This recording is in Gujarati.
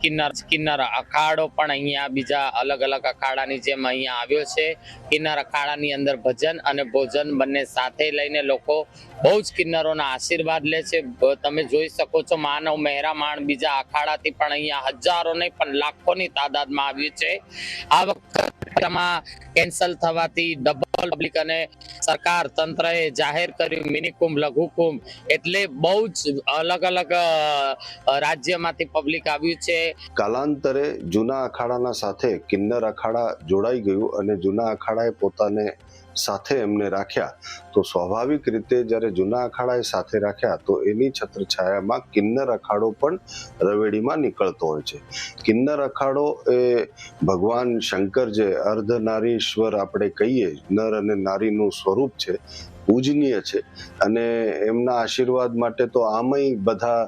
કિન્નર અખાડો પણ અહીંયા બીજા અલગ અલગ અખાડાની જેમ અહીંયા આવ્યો છે। કિન્નર અખાડાની અંદર ભજન અને ભોજન બંને સાથે લઈને લોકો બહુ જ કિન્નરોના આશીર્વાદ લે છે। તમે જોઈ શકો છો માનવ મહેરામણ બીજા અખાડાથી પણ અહીંયા હજારો નહીં પણ લાખોની તાદાદમાં આવ્યું છે। આ વખતે કેન્સલ થવાથી ડબલ પબ્લિક અને સરકાર તંત્રએ જાહેર કર્યું મિની કુંભ લઘુ કુંભ એટલે બહુ જ અલગ અલગ રાજ્યમાંથી પબ્લિક આવ્યું છે। કાલાંતરે જૂના અખાડાના સાથે કિન્નર અખાડા જોડાઈ ગયું અને જૂના અખાડાએ પોતાને સાથે એમને રાખ્યા તો સ્વાભાવિક રીતે જ્યારે જૂના અખાડાએ સાથે રાખ્યા તો એની છત્રછાયામાં કિન્નર અખાડો પણ રવેડીમાં નીકળતો હોય છે। કિન્નર અખાડો એ ભગવાન શંકર જે અર્ધનારીશ્વર આપણે કહીએ નર અને નારીનું સ્વરૂપ છે પૂજનીય છે અને એમના આશીર્વાદ માટે તો આમય બધા